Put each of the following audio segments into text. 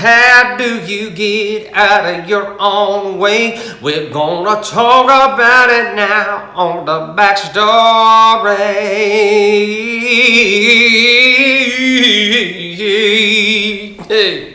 How do you get out of your own way? We're gonna talk about it now on the backstory. Hey.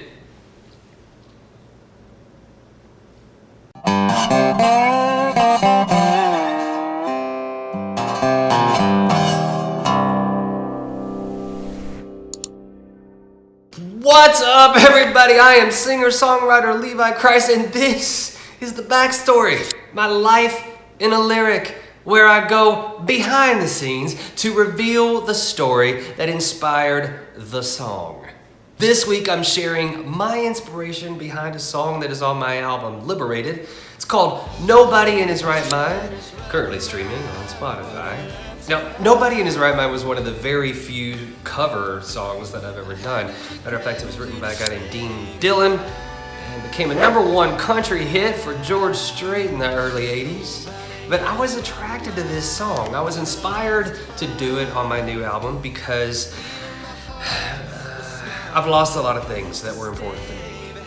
What's up, everybody? I am singer-songwriter Levi Kreis, and this is the backstory, my life in a lyric, where I go behind the scenes to reveal the story that inspired the song. This week, I'm sharing my inspiration behind a song that is on my album, Liberated. It's called Nobody in His Right Mind, currently streaming on Spotify. Now, Nobody in His Right Mind was one of the very few cover songs that I've ever done. Matter of fact, it was written by a guy named Dean Dillon and became a #1 country hit for George Strait in the early 80s. But I was attracted to this song. I was inspired to do it on my new album because I've lost a lot of things that were important to me.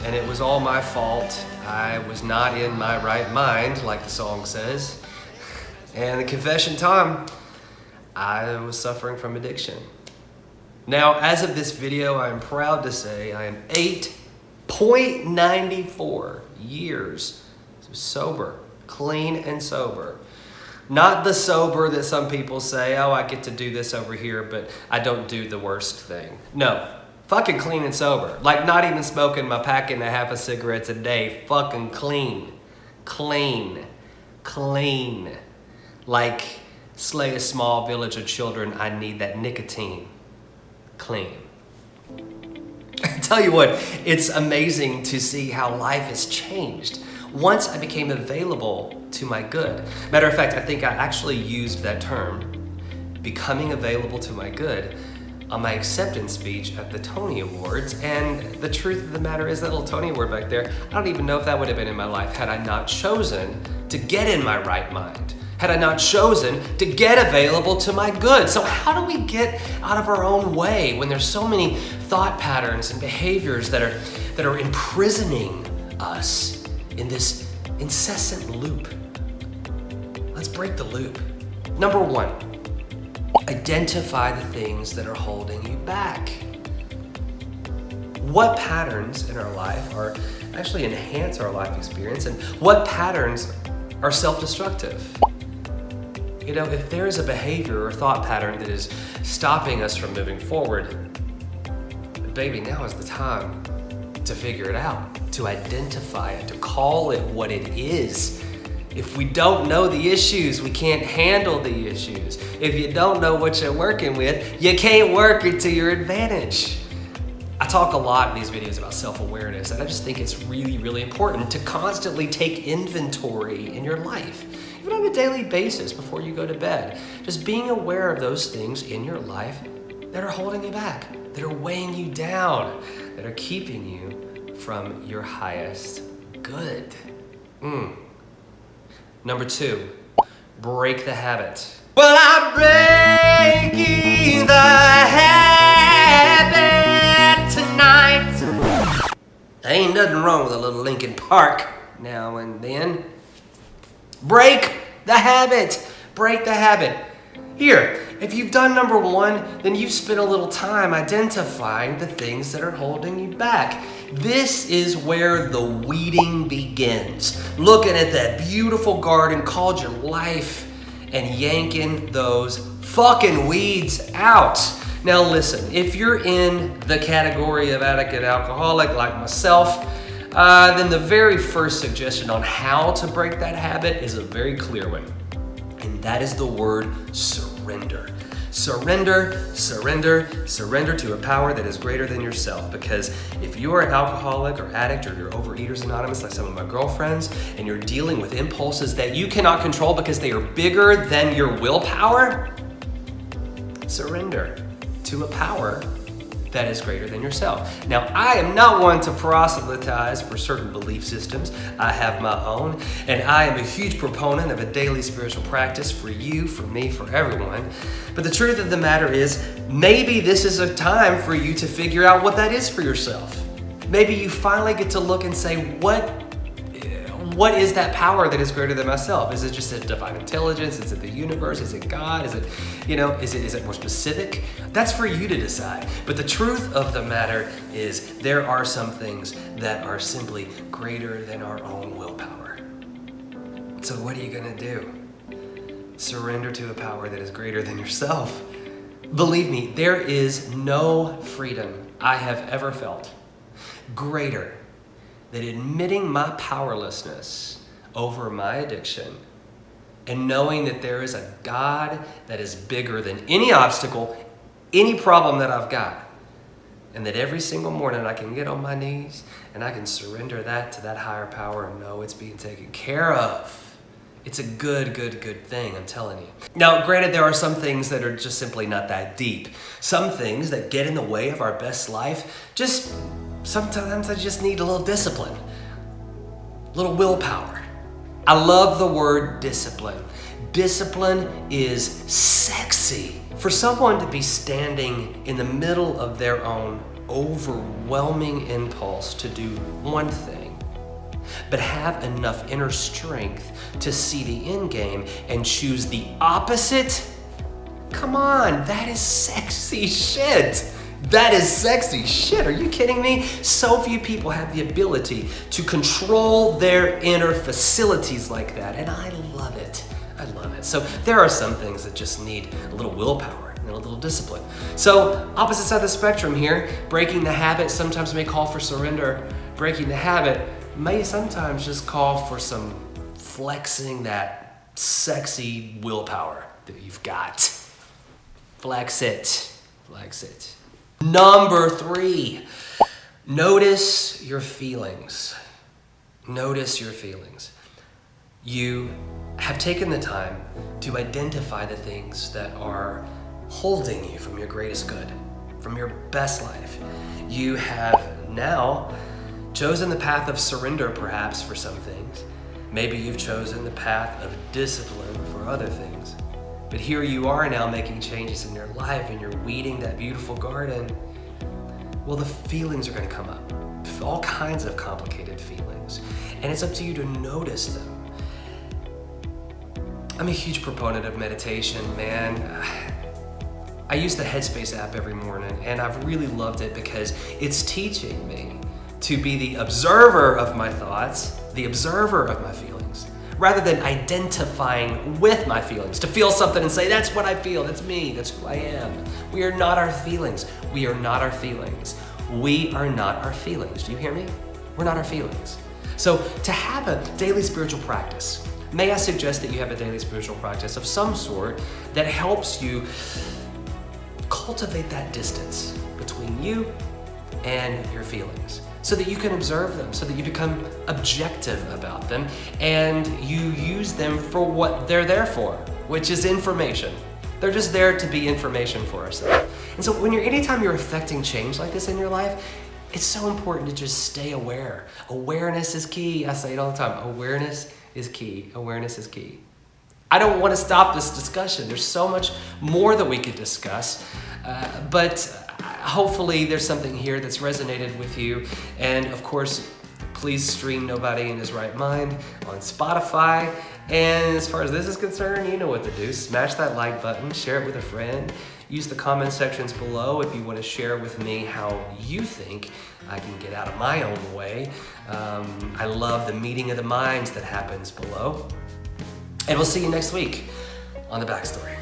And it was all my fault. I was not in my right mind, like the song says. And the confession time, I was suffering from addiction. Now, as of this video, I am proud to say I am 8.94 years sober, clean and sober. Not the sober that some people say, oh, I get to do this over here, but I don't do the worst thing. No, fucking clean and sober. Like not even smoking my pack and a half of cigarettes a day. Fucking clean. Clean. Clean. Like, slay a small village of children, I need that nicotine. Clean. I tell you what, it's amazing to see how life has changed once I became available to my good. Matter of fact, I think I actually used that term, becoming available to my good, on my acceptance speech at the Tony Awards. And the truth of the matter is that little Tony Award back there, I don't even know if that would have been in my life had I not chosen to get in my right mind. Had I not chosen to get available to my good. So how do we get out of our own way when there's so many thought patterns and behaviors that are imprisoning us in this incessant loop? Let's break the loop. Number 1, identify the things that are holding you back. What patterns in our life actually enhance our life experience, and what patterns are self-destructive? You know, if there is a behavior or thought pattern that is stopping us from moving forward, baby, now is the time to figure it out, to identify it, to call it what it is. If we don't know the issues, we can't handle the issues. If you don't know what you're working with, you can't work it to your advantage. I talk a lot in these videos about self-awareness, and I just think it's really, really important to constantly take inventory in your life, even on a daily basis before you go to bed. Just being aware of those things in your life that are holding you back, that are weighing you down, that are keeping you from your highest good. Number 2, break the habit. Well, I'm breaking the habit tonight. Ain't nothing wrong with a little Linkin Park now and then. Break the habit. Break the habit. Here, if you've done number 1, then you've spent a little time identifying the things that are holding you back. This is where the weeding begins. Looking at that beautiful garden called your life and yanking those fucking weeds out. Now listen, if you're in the category of addict and alcoholic like myself, then the very first suggestion on how to break that habit is a very clear one. And that is the word surrender. Surrender, surrender, surrender to a power that is greater than yourself. Because if you are an alcoholic or addict, or you're Overeaters Anonymous like some of my girlfriends, and you're dealing with impulses that you cannot control because they are bigger than your willpower, surrender to a power that is greater than yourself. Now, I am not one to proselytize for certain belief systems. I have my own, and I am a huge proponent of a daily spiritual practice for you, for me, for everyone. But the truth of the matter is, maybe this is a time for you to figure out what that is for yourself. Maybe you finally get to look and say, what is that power that is greater than myself? Is it just a divine intelligence? Is it the universe? Is it God? Is it, is it more specific? That's for you to decide. But the truth of the matter is there are some things that are simply greater than our own willpower. So what are you gonna do? Surrender to a power that is greater than yourself. Believe me, there is no freedom I have ever felt greater than admitting my powerlessness over my addiction and knowing that there is a God that is bigger than any obstacle, any problem that I've got. And that every single morning I can get on my knees and I can surrender that to that higher power and know it's being taken care of. It's a good thing, I'm telling you. Now, granted, there are some things that are just simply not that deep. Some things that get in the way of our best life, sometimes I just need a little discipline, a little willpower. I love the word discipline. Discipline is sexy. For someone to be standing in the middle of their own overwhelming impulse to do one thing, but have enough inner strength to see the end game and choose the opposite, come on, that is sexy shit. That is sexy shit. Are you kidding me? So few people have the ability to control their inner facilities like that, and I love it. I love it. So there are some things that just need a little willpower and a little discipline. So opposite side of the spectrum here, breaking the habit sometimes may call for surrender. Breaking the habit may sometimes just call for some flexing that sexy willpower that you've got. Flex it. Flex it. Number 3, notice your feelings. Notice your feelings. You have taken the time to identify the things that are holding you from your greatest good, from your best life. You have now chosen the path of surrender, perhaps, for some things. Maybe you've chosen the path of discipline for other things. But here you are now making changes in your life and you're weeding that beautiful garden. Well, the feelings are going to come up. All kinds of complicated feelings. And it's up to you to notice them. I'm a huge proponent of meditation, man. I use the Headspace app every morning and I've really loved it because it's teaching me to be the observer of my thoughts, the observer of my feelings, rather than identifying with my feelings, to feel something and say, that's what I feel, that's me, that's who I am. We are not our feelings. We are not our feelings. We are not our feelings. Do you hear me? We're not our feelings. So to have a daily spiritual practice, may I suggest that you have a daily spiritual practice of some sort that helps you cultivate that distance between you and your feelings, so that you can observe them, so that you become objective about them, and you use them for what they're there for, which is information. They're just there to be information for ourselves. And so anytime you're affecting change like this in your life, it's so important to just stay aware. Awareness is key. I say it all the time. Awareness is key. Awareness is key. I don't want to stop this discussion. There's so much more that we could discuss, but hopefully there's something here that's resonated with you. And of course, please stream Nobody in His Right Mind on Spotify. And as far as this is concerned, you know what to do. Smash that like button, share it with a friend. Use the comment sections below if you want to share with me how you think I can get out of my own way. I love the meeting of the minds that happens below. And we'll see you next week on The Backstory.